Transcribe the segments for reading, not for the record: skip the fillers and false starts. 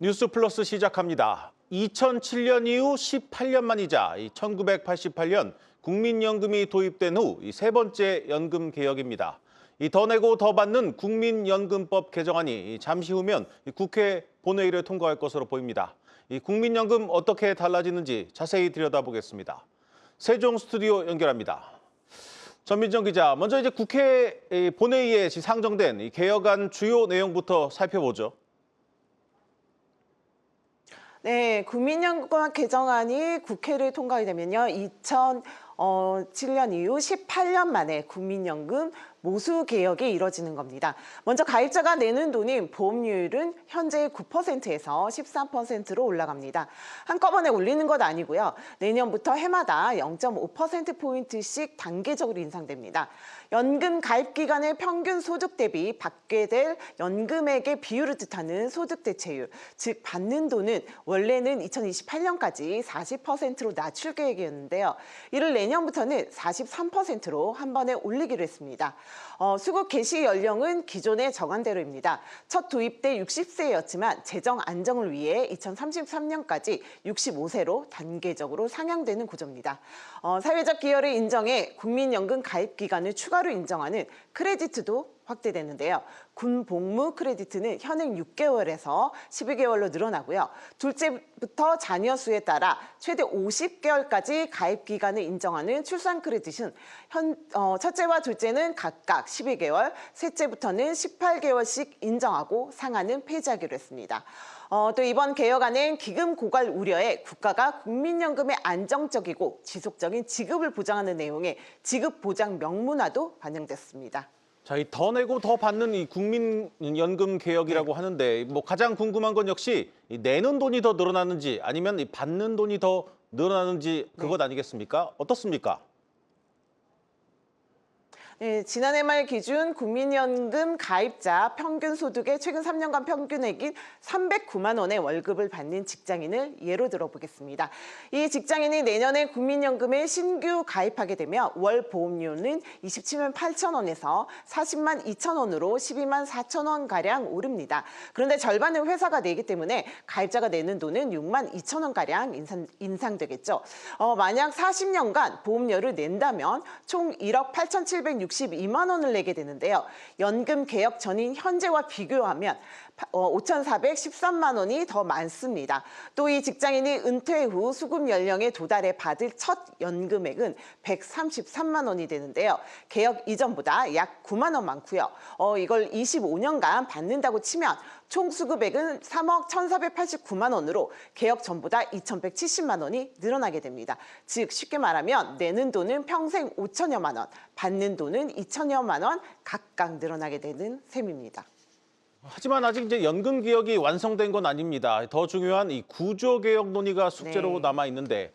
뉴스 플러스 시작합니다. 2007년 이후 18년 만이자 1988년 국민연금이 도입된 후 세 번째 연금 개혁입니다. 더 내고 더 받는 국민연금법 개정안이 잠시 후면 국회 본회의를 통과할 것으로 보입니다. 국민연금 어떻게 달라지는지 자세히 들여다보겠습니다. 세종 스튜디오 연결합니다. 전민정 기자, 먼저 이제 국회 본회의에 상정된 개혁안 주요 내용부터 살펴보죠. 네, 국민연금 개정안이 국회를 통과이 되면요. 2007년 이후 18년 만에 국민연금 모수 개혁이 이뤄지는 겁니다. 먼저 가입자가 내는 돈인 보험료율은 현재 9%에서 13%로 올라갑니다. 한꺼번에 올리는 것 아니고요. 내년부터 해마다 0.5%포인트씩 단계적으로 인상됩니다. 연금 가입 기간의 평균 소득 대비 받게 될 연금액의 비율을 뜻하는 소득 대체율, 즉 받는 돈은 원래는 2028년까지 40%로 낮출 계획이었는데요. 이를 내년부터는 43%로 한 번에 올리기로 했습니다. 수급 개시 연령은 기존의 정한대로입니다. 첫 도입 때 60세였지만 재정 안정을 위해 2033년까지 65세로 단계적으로 상향되는 구조입니다. 사회적 기여를 인정해 국민연금 가입 기간을 추가로 인정하는 크레디트도 확대되는데요. 군 복무 크레디트는 현행 6개월에서 12개월로 늘어나고요. 둘째부터 자녀 수에 따라 최대 50개월까지 가입 기간을 인정하는 출산 크레딧은 첫째와 둘째는 각각 12개월, 셋째부터는 18개월씩 인정하고 상한은 폐지하기로 했습니다. 또 이번 개혁안엔 기금 고갈 우려에 국가가 국민연금의 안정적이고 지속적인 지급을 보장하는 내용의 지급 보장 명문화도 반영됐습니다. 자, 더 내고 더 받는 이 국민연금 개혁이라고 하는데 가장 궁금한 건 역시 내는 돈이 더 늘어나는지 아니면 받는 돈이 더 늘어나는지 그것 아니겠습니까? 어떻습니까? 네, 지난해 말 기준 국민연금 가입자 평균 소득의 최근 3년간 평균액인 309만 원의 월급을 받는 직장인을 예로 들어보겠습니다. 이 직장인이 내년에 국민연금에 신규 가입하게 되면 월 보험료는 27만 8천 원에서 40만 2천 원으로 12만 4천 원가량 오릅니다. 그런데 절반은 회사가 내기 때문에 가입자가 내는 돈은 6만 2천 원가량 인상되겠죠. 만약 40년간 보험료를 낸다면 총 1억 8,762만 원을 내게 되는데요. 연금 개혁 전인 현재와 비교하면 5,413만 원이 더 많습니다. 또 이 직장인이 은퇴 후 수급 연령에 도달해 받을 첫 연금액은 133만 원이 되는데요. 개혁 이전보다 약 9만 원 많고요. 이걸 25년간 받는다고 치면 총 수급액은 3억 1,489만 원으로 개혁 전보다 2,170만 원이 늘어나게 됩니다. 즉 쉽게 말하면 내는 돈은 평생 5천여만 원, 받는 돈은 2천여만 원 각각 늘어나게 되는 셈입니다. 하지만 아직 이제 연금 개혁이 완성된 건 아닙니다. 더 중요한 이 구조 개혁 논의가 숙제로 남아 있는데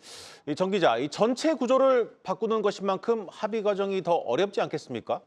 정 기자, 이 전체 구조를 바꾸는 것인 만큼 합의 과정이 더 어렵지 않겠습니까?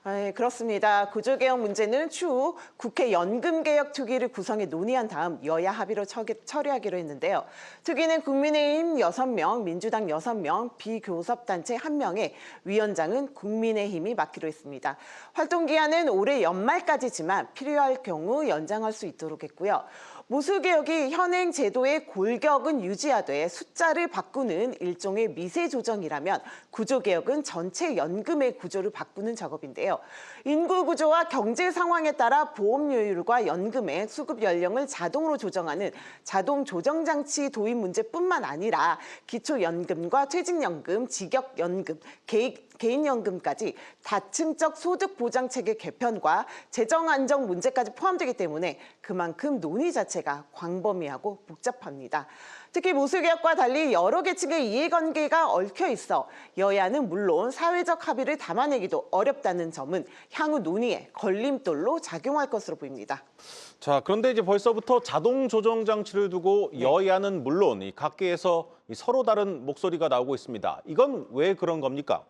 네, 그렇습니다. 구조개혁 문제는 추후 국회 연금개혁특위를 구성해 논의한 다음 여야 합의로 처리하기로 했는데요. 특위는 국민의힘 6명, 민주당 6명, 비교섭단체 1명에 위원장은 국민의힘이 맡기로 했습니다. 활동기한은 올해 연말까지지만 필요할 경우 연장할 수 있도록 했고요. 모수개혁이 현행 제도의 골격은 유지하되 숫자를 바꾸는 일종의 미세 조정이라면 구조개혁은 전체 연금의 구조를 바꾸는 작업인데요. 인구 구조와 경제 상황에 따라 보험료율과 연금의 수급 연령을 자동으로 조정하는 자동 조정 장치 도입 문제뿐만 아니라 기초연금과 퇴직연금, 직역연금, 개인연금까지 다층적 소득 보장 체계 개편과 재정 안정 문제까지 포함되기 때문에 그만큼 논의 자체가 광범위하고 복잡합니다. 특히 모수개혁과 달리 여러 계층의 이해관계가 얽혀 있어 여야는 물론 사회적 합의를 담아내기도 어렵다는 점은 향후 논의에 걸림돌로 작용할 것으로 보입니다. 자, 그런데 이제 벌써부터 자동 조정 장치를 두고 여야는 물론 이 각계에서 서로 다른 목소리가 나오고 있습니다. 이건 왜 그런 겁니까?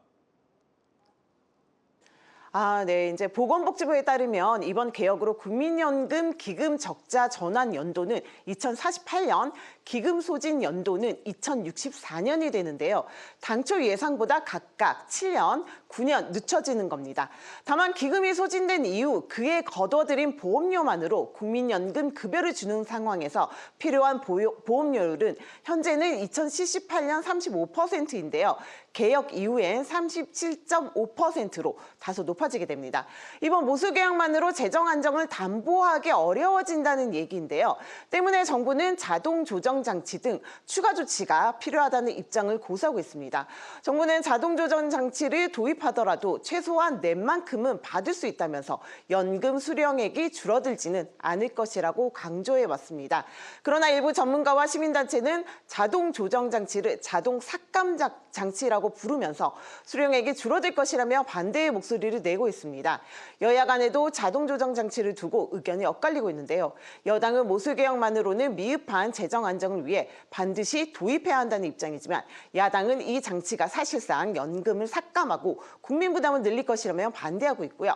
네. 이제 보건복지부에 따르면 이번 개혁으로 국민연금 기금 적자 전환 연도는 2048년, 기금 소진 연도는 2064년이 되는데요. 당초 예상보다 각각 7년, 9년 늦춰지는 겁니다. 다만 기금이 소진된 이후 그에 거둬들인 보험료만으로 국민연금 급여를 주는 상황에서 필요한 보험료율은 현재는 2078년 35%인데요. 개혁 이후엔 37.5%로 다소 높아지게 됩니다. 이번 모수 개혁만으로 재정 안정을 담보하기 어려워진다는 얘기인데요. 때문에 정부는 자동 조정 장치 등 추가 조치가 필요하다는 입장을 고수하고 있습니다. 정부는 자동 조정 장치를 도입하더라도 최소한 낸만큼은 받을 수 있다면서 연금 수령액이 줄어들지는 않을 것이라고 강조해 왔습니다. 그러나 일부 전문가와 시민단체는 자동 조정 장치를 자동 삭감 장치라고 부르면서 수령액이 줄어들 것이라며 반대의 목소리를 내고 있습니다. 여야 간에도 자동 조정 장치를 두고 의견이 엇갈리고 있는데요. 여당은 모수 개혁만으로는 미흡한 재정 안정을 위해 반드시 도입해야 한다는 입장이지만 야당은 이 장치가 사실상 연금을 삭감하고 국민 부담을 늘릴 것이라며 반대하고 있고요.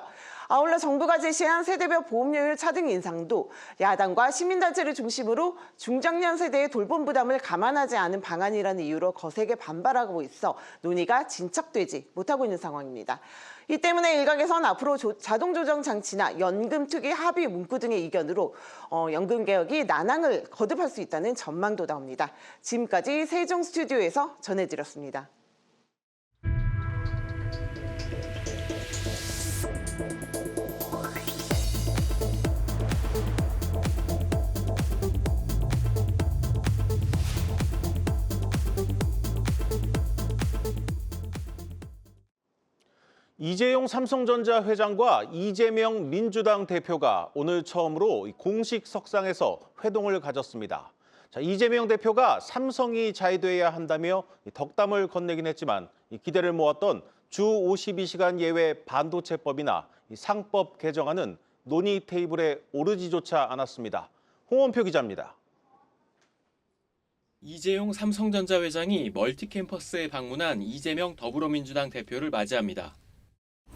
아울러 정부가 제시한 세대별 보험료율 차등 인상도 야당과 시민단체를 중심으로 중장년 세대의 돌봄 부담을 감안하지 않은 방안이라는 이유로 거세게 반발하고 있어 논의가 진척되지 못하고 있는 상황입니다. 이 때문에 일각에선 앞으로 자동 조정 장치나 연금 투기 합의 문구 등의 이견으로 연금 개혁이 난항을 거듭할 수 있다는 전망도 나옵니다. 지금까지 세종 스튜디오에서 전해드렸습니다. 이재용 삼성전자 회장과 이재명 민주당 대표가 오늘 처음으로 공식 석상에서 회동을 가졌습니다. 이재명 대표가 삼성이 잘 돼야 한다며 덕담을 건네긴 했지만 기대를 모았던 주 52시간 예외 반도체법이나 상법 개정안은 논의 테이블에 오르지조차 않았습니다. 홍원표 기자입니다. 이재용 삼성전자 회장이 멀티캠퍼스에 방문한 이재명 더불어민주당 대표를 맞이합니다.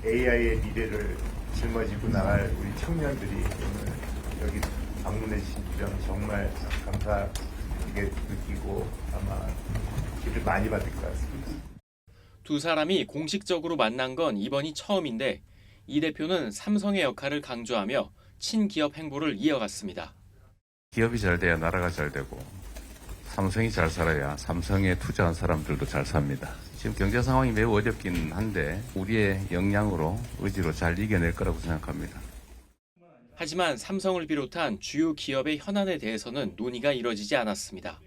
AI의 미래를 짊어지고 나갈 우리 청년들이 오늘 여기 방문해 주신 점 정말 감사하게 느끼고 아마 기를 많이 받을 것 같습니다. 두 사람이 공식적으로 만난 건 이번이 처음인데 이 대표는 삼성의 역할을 강조하며 친기업 행보를 이어갔습니다. 기업이 잘 돼야 나라가 잘 되고 삼성이 잘 살아야 삼성에 투자한 사람들도 잘 삽니다. 지금 경제 상황이 매우 어렵긴 한데 우리의 역량으로 의지로 잘 이겨낼 거라고 생각합니다. 하지만 삼성을 비롯한 주요 기업의 현안에 대해서는 논의가 이뤄지지 않았습니다.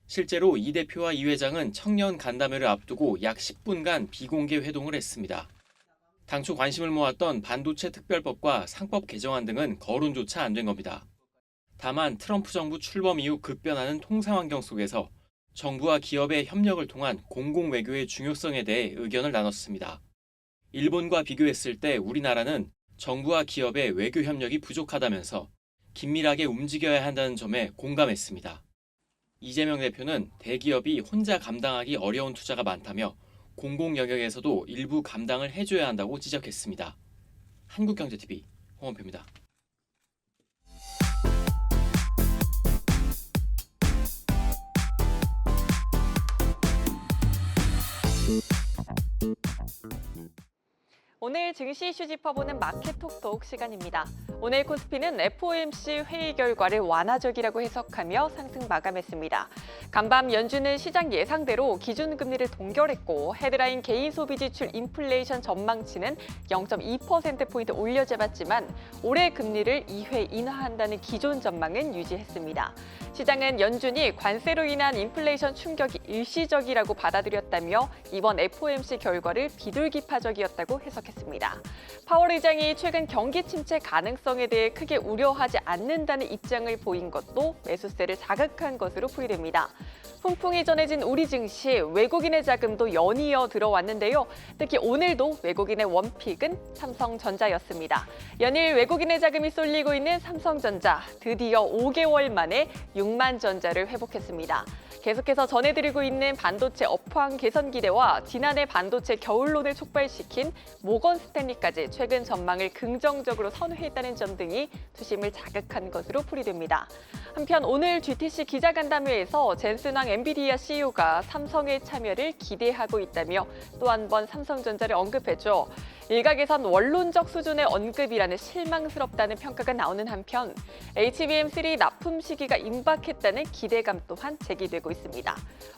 실제로 이 대표와 이 회장은 청년 간담회를 앞두고 약 10분간 비공개 회동을 했습니다. 당초 관심을 모았던 반도체 특별법과 상법 개정안 등은 거론조차 안 된 겁니다. 다만 트럼프 정부 출범 이후 급변하는 통상 환경 속에서 정부와 기업의 협력을 통한 공공외교의 중요성에 대해 의견을 나눴습니다. 일본과 비교했을 때 우리나라는 정부와 기업의 외교 협력이 부족하다면서 긴밀하게 움직여야 한다는 점에 공감했습니다. 이재명 대표는 대기업이 혼자 감당하기 어려운 투자가 많다며 공공 영역에서도 일부 감당을 해줘야 한다고 지적했습니다. 한국경제TV 홍원표입니다. 오늘 증시 이슈 짚어보는 마켓톡톡 시간입니다. 오늘 코스피는 FOMC 회의 결과를 완화적이라고 해석하며 상승 마감했습니다. 간밤 연준은 시장 예상대로 기준금리를 동결했고 헤드라인 개인 소비 지출 인플레이션 전망치는 0.2%포인트 올려 잡았지만 올해 금리를 2회 인하한다는 기존 전망은 유지했습니다. 시장은 연준이 관세로 인한 인플레이션 충격이 일시적이라고 받아들였다며 이번 FOMC 결과를 비둘기파적이었다고 해석했습니다. 파월 의장이 최근 경기 침체 가능성 안정성에 대해 크게 우려하지 않는다는 입장을 보인 것도 매수세를 자극한 것으로 풀이됩니다. 훈풍이 전해진 우리 증시, 외국인의 자금도 연이어 들어왔는데요. 특히 오늘도 외국인의 원픽은 삼성전자였습니다. 연일 외국인의 자금이 쏠리고 있는 삼성전자, 드디어 5개월 만에 6만 전자를 회복했습니다. 계속해서 전해드리고 있는 반도체 업황 개선 기대와 지난해 반도체 겨울론을 촉발시킨 모건 스탠리까지 최근 전망을 긍정적으로 선회했다는 점 등이 투심을 자극한 것으로 풀이됩니다. 한편 오늘 GTC 기자간담회에서 젠슨왕 엔비디아 CEO가 삼성의 참여를 기대하고 있다며 또 한 번 삼성전자를 언급했죠. 일각에선 원론적 수준의 언급이라는 실망스럽다는 평가가 나오는 한편 HBM3 납품 시기가 임박했다는 기대감 또한 제기되고 있습니다.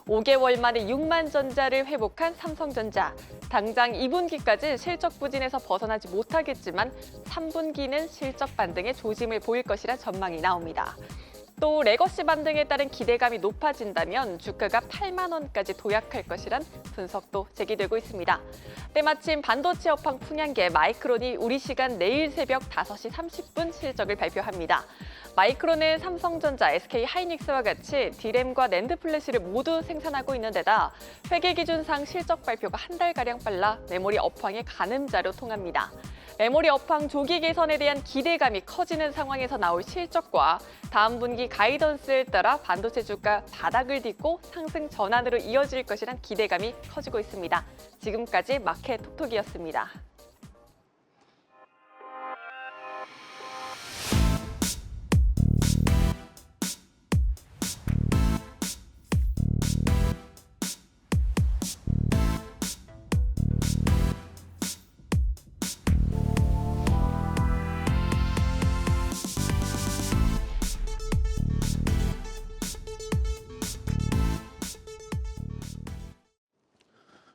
5개월 만에 6만 전자를 회복한 삼성전자. 당장 2분기까지 실적 부진에서 벗어나지 못하겠지만 3분기는 실적 반등에 조짐을 보일 것이라 전망이 나옵니다. 또 레거시 반등에 따른 기대감이 높아진다면 주가가 8만 원까지 도약할 것이란 분석도 제기되고 있습니다. 때마침 반도체 업황 풍향계 마이크론이 우리 시간 내일 새벽 5시 30분 실적을 발표합니다. 마이크론은 삼성전자, SK하이닉스와 같이 디램과 낸드 플래시를 모두 생산하고 있는 데다 회계 기준상 실적 발표가 한 달가량 빨라 메모리 업황의 가늠자로 통합니다. 메모리 업황 조기 개선에 대한 기대감이 커지는 상황에서 나올 실적과 다음 분기 가이던스에 따라 반도체 주가 바닥을 딛고 상승 전환으로 이어질 것이란 기대감이 커지고 있습니다. 지금까지 마켓 톡톡이었습니다.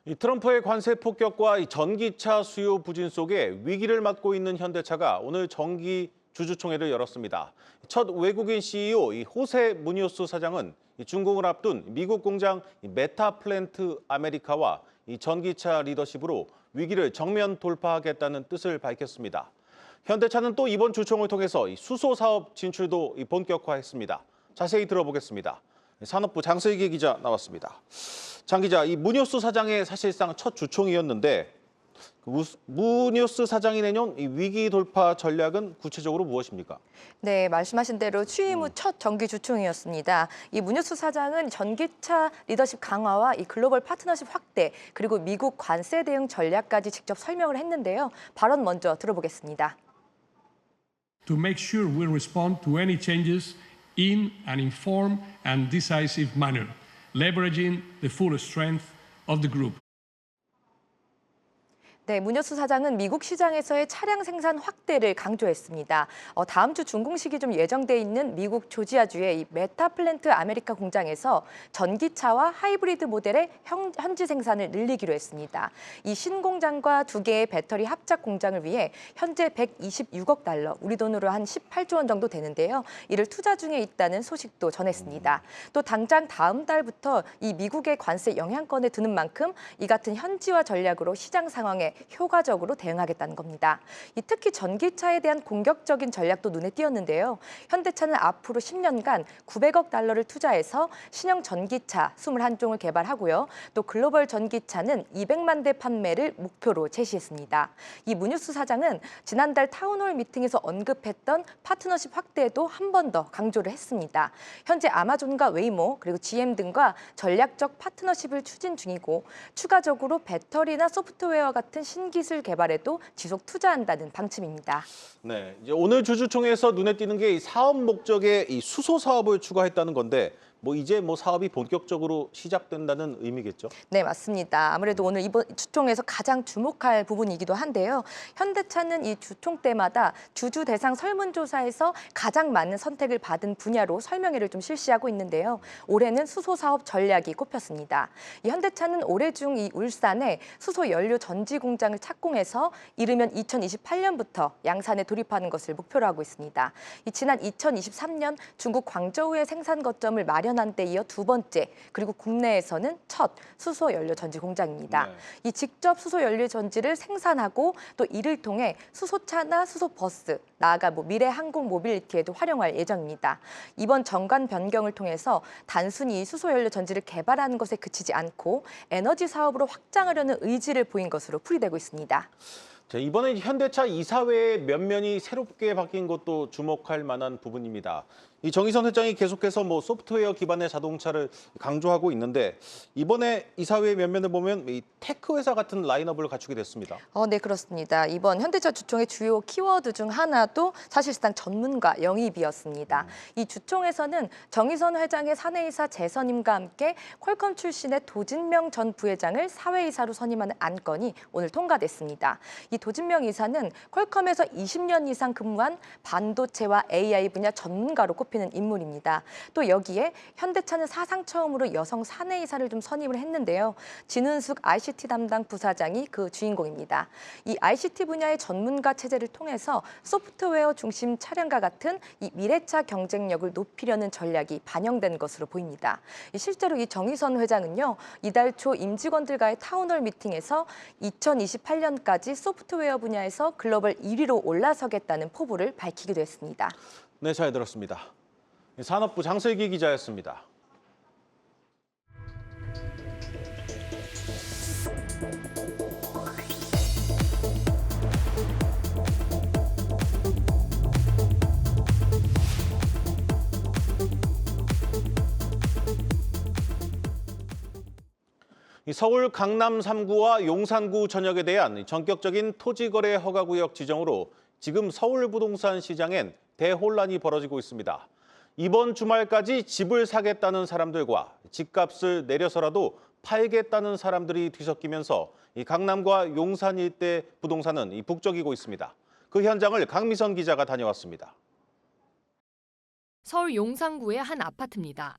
이 트럼프의 관세 폭격과 이 전기차 수요 부진 속에 위기를 맞고 있는 현대차가 오늘 정기 주주총회를 열었습니다. 첫 외국인 CEO 이 호세 무니오스 사장은 이 준공을 앞둔 미국 공장 메타 플랜트 아메리카와 이 전기차 리더십으로 위기를 정면 돌파하겠다는 뜻을 밝혔습니다. 현대차는 또 이번 주총을 통해서 이 수소 사업 진출도 본격화했습니다. 자세히 들어보겠습니다. 산업부 장슬기 기자 나왔습니다. 장 기자, 이 무니오스 사장의 사실상 첫 주총이었는데 무니오스 사장이 내놓은 이 위기 돌파 전략은 구체적으로 무엇입니까? 네, 말씀하신 대로 취임 후 첫 정기 주총이었습니다. 이 무니오스 사장은 전기차 리더십 강화와 이 글로벌 파트너십 확대 그리고 미국 관세 대응 전략까지 직접 설명을 했는데요. 발언 먼저 들어보겠습니다. To make sure we respond to any changes in an informed and decisive manner, leveraging the full strength of the group. 네, 무니오스 사장은 미국 시장에서의 차량 생산 확대를 강조했습니다. 다음 주 준공식이 좀 예정돼 있는 미국 조지아주의 이 메타 플랜트 아메리카 공장에서 전기차와 하이브리드 모델의 현지 생산을 늘리기로 했습니다. 이 신공장과 2개의 배터리 합작 공장을 위해 현재 126억 달러, 우리 돈으로 한 18조 원 정도 되는데요. 이를 투자 중에 있다는 소식도 전했습니다. 또 당장 다음 달부터 이 미국의 관세 영향권에 드는 만큼 이 같은 현지화 전략으로 시장 상황에 효과적으로 대응하겠다는 겁니다. 특히 전기차에 대한 공격적인 전략도 눈에 띄었는데요. 현대차는 앞으로 10년간 900억 달러를 투자해서 신형 전기차 21종을 개발하고요. 또 글로벌 전기차는 200만 대 판매를 목표로 제시했습니다. 이 무니오스 사장은 지난달 타운홀 미팅에서 언급했던 파트너십 확대에도 한 번 더 강조를 했습니다. 현재 아마존과 웨이모 그리고 GM 등과 전략적 파트너십을 추진 중이고 추가적으로 배터리나 소프트웨어 같은 신기술 개발에도 지속 투자한다는 방침입니다. 네, 이제 오늘 주주총회에서 눈에 띄는 게 이 사업 목적의 이 수소 사업을 추가했다는 건데 이제 사업이 본격적으로 시작된다는 의미겠죠? 네, 맞습니다. 아무래도 오늘 이번 주총에서 가장 주목할 부분이기도 한데요. 현대차는 이 주총 때마다 주주 대상 설문조사에서 가장 많은 선택을 받은 분야로 설명회를 좀 실시하고 있는데요. 올해는 수소 사업 전략이 꼽혔습니다. 이 현대차는 올해 중 이 울산에 수소 연료 전지 공장을 착공해서 이르면 2028년부터 양산에 돌입하는 것을 목표로 하고 있습니다. 지난 2023년 중국 광저우에 생산 거점을 마련 마련한 데 이어 두 번째, 그리고 국내에서는 첫 수소연료 전지 공장입니다. 네. 이 직접 수소연료 전지를 생산하고 또 이를 통해 수소차나 수소버스, 나아가 미래 항공 모빌리티에도 활용할 예정입니다. 이번 정관 변경을 통해서 단순히 수소연료 전지를 개발하는 것에 그치지 않고 에너지 사업으로 확장하려는 의지를 보인 것으로 풀이되고 있습니다. 자, 이번에 현대차 이사회의 면면이 새롭게 바뀐 것도 주목할 만한 부분입니다. 이 정의선 회장이 계속해서 소프트웨어 기반의 자동차를 강조하고 있는데 이번에 이사회의 면면을 보면 이 테크 회사 같은 라인업을 갖추게 됐습니다. 네, 그렇습니다. 이번 현대차 주총의 주요 키워드 중 하나도 사실상 전문가 영입이었습니다. 이 주총에서는 정의선 회장의 사내이사 재선임과 함께 퀄컴 출신의 도진명 전 부회장을 사회이사로 선임하는 안건이 오늘 통과됐습니다. 이 도진명 이사는 퀄컴에서 20년 이상 근무한 반도체와 AI 분야 전문가로 꼽히는 인물입니다. 또 여기에 현대차는 사상 처음으로 여성 사내이사를 좀 선임을 했는데요. 진은숙 ICT 담당 부사장이 그 주인공입니다. 이 ICT 분야의 전문가 체제를 통해서 소프트웨어 중심 차량과 같은 이 미래차 경쟁력을 높이려는 전략이 반영된 것으로 보입니다. 실제로 이 정의선 회장은요, 이달 초 임직원들과의 타운홀 미팅에서 2028년까지 소프트웨어 분야에서 글로벌 1위로 올라서겠다는 포부를 밝히기도 했습니다. 네, 잘 들었습니다. 산업부 장슬기 기자였습니다. 서울 강남 3구와 용산구 전역에 대한 전격적인 토지거래 허가구역 지정으로 지금 서울 부동산 시장엔 대혼란이 벌어지고 있습니다. 이번 주말까지 집을 사겠다는 사람들과 집값을 내려서라도 팔겠다는 사람들이 뒤섞이면서 이 강남과 용산 일대 부동산은 북적이고 있습니다. 그 현장을 강미선 기자가 다녀왔습니다. 서울 용산구의 한 아파트입니다.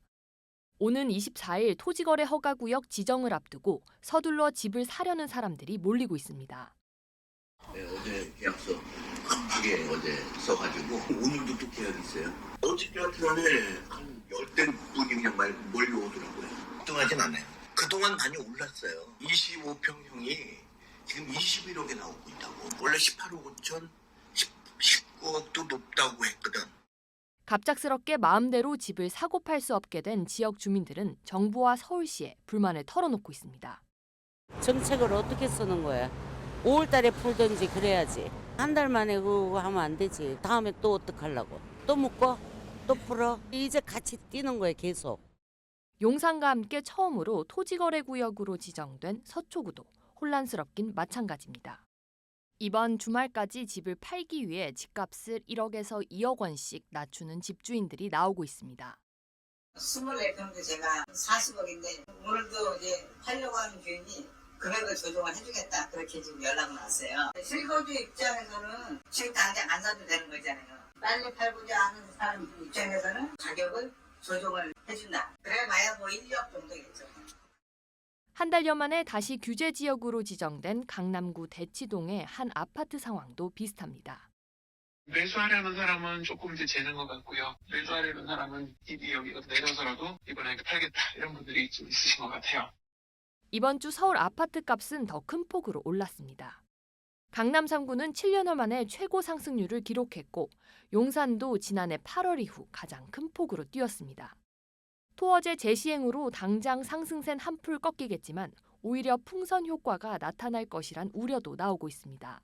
오는 24일 토지거래 허가구역 지정을 앞두고 서둘러 집을 사려는 사람들이 몰리고 있습니다. 네, 어제 계약서 급하게 어제 써가지고 오늘도 또 계약이 있어요. 어제 같은 날에 한 10대 분이 그냥 몰려오더라고요. 걱정하진 않아요. 그동안 많이 올랐어요. 25평형이 지금 21억에 나오고 있다고. 원래 18억 5천, 19억도 높다고 했거든. 갑작스럽게 마음대로 집을 사고 팔 수 없게 된 지역 주민들은 정부와 서울시에 불만을 털어놓고 있습니다. 정책을 어떻게 쓰는 거야? 5월 달에 풀든지 그래야지. 한 달 만에 그거 하면 안 되지. 다음에 또 어떡하려고? 또 묶어? 또 풀어? 이제 같이 뛰는 거야, 계속. 용산과 함께 처음으로 토지거래구역으로 지정된 서초구도 혼란스럽긴 마찬가지입니다. 이번 주말까지 집을 팔기 위해 집값을 1억에서 2억 원씩 낮추는 집주인들이 나오고 있습니다. 24평도 제가 40억인데 오늘도 이제 팔려고 하는 주인이 금액을 조정을 해주겠다 그렇게 지금 연락을 왔어요. 실거주 입장에서는 지금 당장 안 사도 되는 거잖아요. 빨리 팔고자 하는 사람 입장에서는 가격을 조정을 해준다. 그래봐야 1, 2억 정도겠죠. 한 달여 만에 다시 규제 지역으로 지정된 강남구 대치동의 한 아파트 상황도 비슷합니다. 매수하려는 사람은 조금 이제 재는 것 같고요. 매수하려는 사람은 입이 여기가 내려서라도 이번에 팔겠다 이런 분들이 좀 있으신 것 같아요. 이번 주 서울 아파트 값은 더 큰 폭으로 올랐습니다. 강남 3구는 7년여 만에 최고 상승률을 기록했고 용산도 지난해 8월 이후 가장 큰 폭으로 뛰었습니다. 토어제 재시행으로 당장 상승세는 한풀 꺾이겠지만 오히려 풍선 효과가 나타날 것이란 우려도 나오고 있습니다.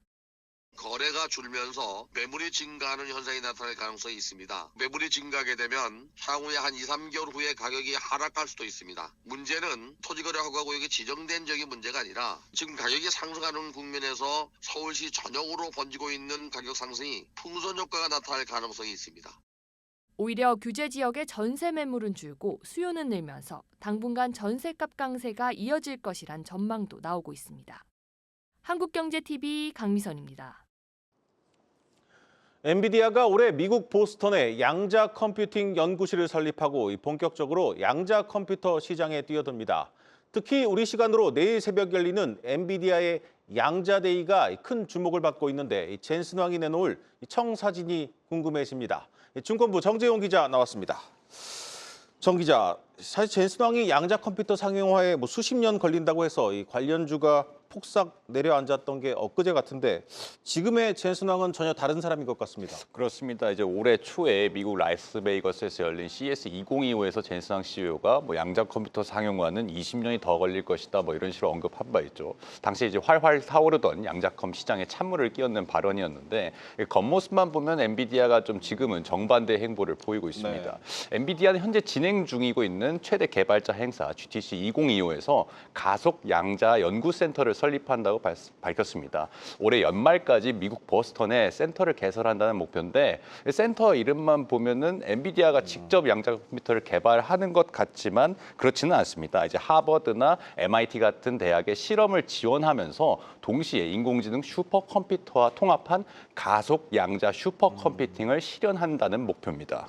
거래가 줄면서 매물이 증가하는 현상이 나타날 가능성이 있습니다. 매물이 증가하게 되면 향후에 한 2, 3개월 후에 가격이 하락할 수도 있습니다. 문제는 토지거래 허가구역이 지정된 적이 문제가 아니라 지금 가격이 상승하는 국면에서 서울시 전역으로 번지고 있는 가격 상승이 풍선 효과가 나타날 가능성이 있습니다. 오히려 규제 지역의 전세 매물은 줄고 수요는 늘면서 당분간 전세값 강세가 이어질 것이란 전망도 나오고 있습니다. 한국경제TV 강미선입니다. 엔비디아가 올해 미국 보스턴에 양자 컴퓨팅 연구실을 설립하고 본격적으로 양자 컴퓨터 시장에 뛰어듭니다. 특히 우리 시간으로 내일 새벽 열리는 엔비디아의 양자데이가 큰 주목을 받고 있는데 젠슨 왕이 내놓을 청사진이 궁금해집니다. 중권부 정재용 기자 나왔습니다. 정 기자, 사실 젠슨왕이 양자 컴퓨터 상용화에 뭐 수십 년 걸린다고 해서 이 관련주가 폭삭 내려앉았던 게 엊그제 같은데 지금의 젠슨왕은 전혀 다른 사람인 것 같습니다. 그렇습니다. 이제 올해 초에 미국 라스베이거스에서 열린 CES 2025에서 젠슨왕 CEO가 뭐 양자 컴퓨터 상용화는 20년이 더 걸릴 것이다 뭐 이런 식으로 언급한 바 있죠. 당시 이제 활활 타오르던 양자컴 시장에 찬물을 끼얹는 발언이었는데 겉모습만 보면 엔비디아가 좀 지금은 정반대 행보를 보이고 있습니다. 엔비디아는 현재 진행 중이고 있는 최대 개발자 행사 GTC 2025에서 가속 양자 연구센터를 설립한다고 밝혔습니다. 올해 연말까지 미국 보스턴에 센터를 개설한다는 목표인데 센터 이름만 보면은 엔비디아가 직접 양자 컴퓨터를 개발하는 것 같지만 그렇지는 않습니다. 이제 하버드나 MIT 같은 대학의 실험을 지원하면서 동시에 인공지능 슈퍼컴퓨터와 통합한 가속 양자 슈퍼컴퓨팅을 실현한다는 목표입니다.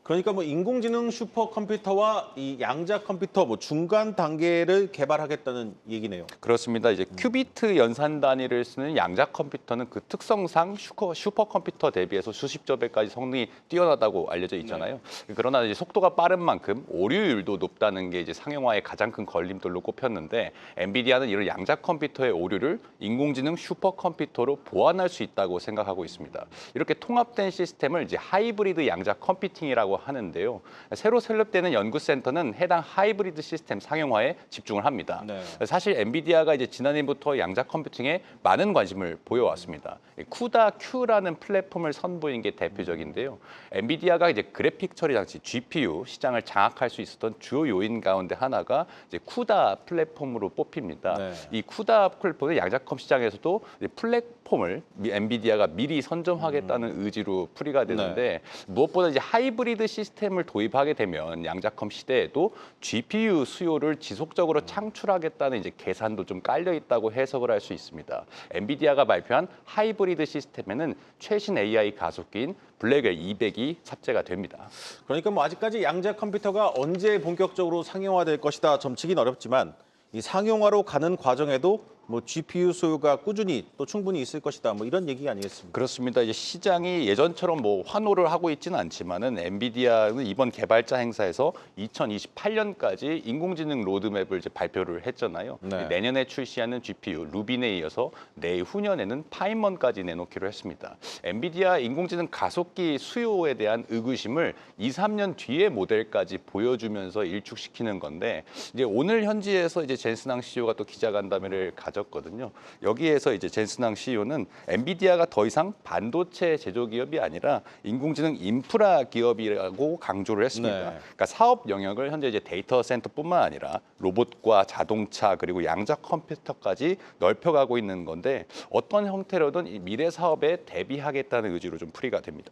그러니까 뭐 인공지능 슈퍼컴퓨터와 이 양자 컴퓨터 뭐 중간 단계를 개발하겠다는 얘기네요. 그렇습니다. 이제 큐비트 연산 단위를 쓰는 양자 컴퓨터는 그 특성상 슈퍼컴퓨터 대비해서 수십조 배까지 성능이 뛰어나다고 알려져 있잖아요. 그러나 이제 속도가 빠른 만큼 오류율도 높다는 게 이제 상용화의 가장 큰 걸림돌로 꼽혔는데 엔비디아는 이런 양자 컴퓨터의 오류를 인공지능 슈퍼컴퓨터로 보완할 수 있다고 생각하고 있습니다. 이렇게 통합된 시스템을 이제 하이브리드 양자 컴퓨팅이라고 하는데요. 새로 설립되는 연구센터는 해당 하이브리드 시스템 상용화에 집중을 합니다. 사실 엔비디아가 이제 지난해부터 양자 컴퓨팅에 많은 관심을 보여왔습니다. 쿠다 Q라는 플랫폼을 선보인 게 대표적인데요. 엔비디아가 이제 그래픽 처리 장치 GPU 시장을 장악할 수 있었던 주요 요인 가운데 하나가 이제 쿠다 플랫폼으로 뽑힙니다. 이 쿠다 플랫폼은 양자컴 시장에서도 이제 플랫폼을 엔비디아가 미리 선점하겠다는 의지로 풀이가 되는데 무엇보다 이제 하이브리드 시스템을 도입하게 되면 양자컴 시대에도 GPU 수요를 지속적으로 창출하겠다는 이제 계산도 좀 깔려 있다고 해석을 할 수 있습니다. 엔비디아가 발표한 하이브리드 시스템에는 최신 AI 가속기인 블랙웰 200이 탑재가 됩니다. 그러니까 뭐 아직까지 양자 컴퓨터가 언제 본격적으로 상용화될 것이다 점치긴 어렵지만 이 상용화로 가는 과정에도 뭐 GPU 소요가 꾸준히 또 충분히 있을 것이다. 뭐 이런 얘기 아니겠습니까? 그렇습니다. 이제 시장이 예전처럼 뭐 환호를 하고 있지는 않지만은 엔비디아는 이번 개발자 행사에서 2028년까지 인공지능 로드맵을 이제 발표를 했잖아요. 내년에 출시하는 GPU 루빈에 이어서 내후년에는 파이먼까지 내놓기로 했습니다. 엔비디아 인공지능 가속기 수요에 대한 의구심을 2, 3년 뒤의 모델까지 보여주면서 일축시키는 건데 이제 오늘 현지에서 이제 젠슨왕 CEO가 또 기자간담회를 가졌거든요. 여기에서 이제 젠슨왕 CEO는 엔비디아가 더 이상 반도체 제조 기업이 아니라 인공지능 인프라 기업이라고 강조를 했습니다. 그러니까 사업 영역을 현재 이제 데이터 센터뿐만 아니라 로봇과 자동차 그리고 양자 컴퓨터까지 넓혀가고 있는 건데 어떤 형태로든 이 미래 사업에 대비하겠다는 의지로 좀 풀이가 됩니다.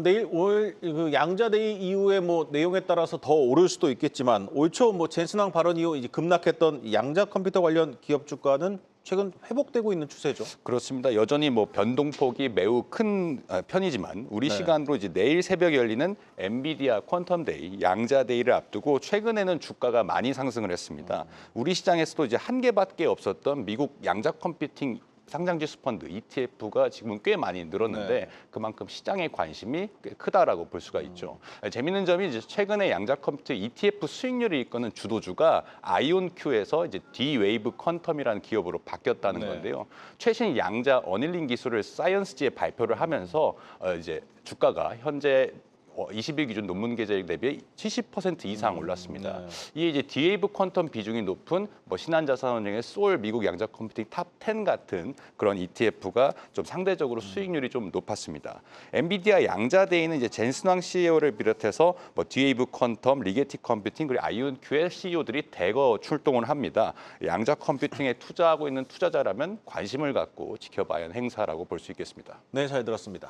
내일 올 그 양자데이 이후에 뭐 내용에 따라서 더 오를 수도 있겠지만 올 초 뭐 젠슨왕 발언 이후 이제 급락했던 양자 컴퓨터 관련 기업 주가는 최근 회복되고 있는 추세죠. 그렇습니다. 여전히 뭐 변동폭이 매우 큰 편이지만 우리 시간으로 이제 내일 새벽에 열리는 엔비디아 퀀텀데이, 양자데이를 앞두고 최근에는 주가가 많이 상승을 했습니다. 우리 시장에서도 이제 한 개밖에 없었던 미국 양자 컴퓨팅 상장지수 펀드 ETF가 지금은 꽤 많이 늘었는데 그만큼 시장의 관심이 꽤 크다라고 볼 수가 있죠. 재밌는 점이 이제 최근에 양자 컴퓨터 ETF 수익률을 이끄는 주도주가 아이온큐에서 이제 D-Wave 퀀텀이라는 기업으로 바뀌었다는 건데요. 최신 양자 어닐링 기술을 사이언스지에 발표를 하면서 이제 주가가 현재 20일 기준 논문 계절 대비 70% 이상 올랐습니다. 이게 이제 D-Wave 퀀텀 비중이 높은 뭐 신한자산운용의 소울 미국 양자 컴퓨팅 탑 10 같은 그런 ETF가 좀 상대적으로 수익률이 좀 높았습니다. 엔비디아 양자데이는 이제 젠슨왕 CEO를 비롯해서 뭐 D-Wave 퀀텀, 리게티 컴퓨팅 그리고 아이온큐의 CEO들이 대거 출동을 합니다. 양자 컴퓨팅에 투자하고 있는 투자자라면 관심을 갖고 지켜봐야 하는 행사라고 볼 수 있겠습니다. 네, 잘 들었습니다.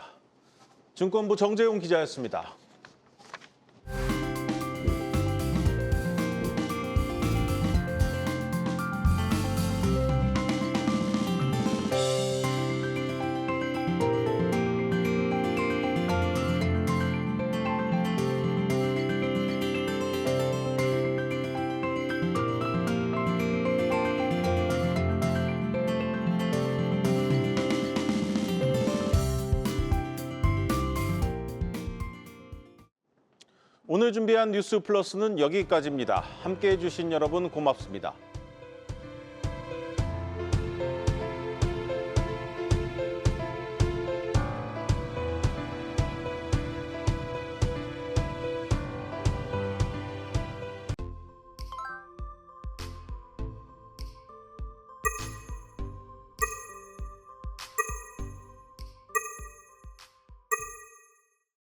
증권부 정재용 기자였습니다. 오늘 준비한 뉴스 플러스는 여기까지입니다. 함께해 주신 여러분 고맙습니다.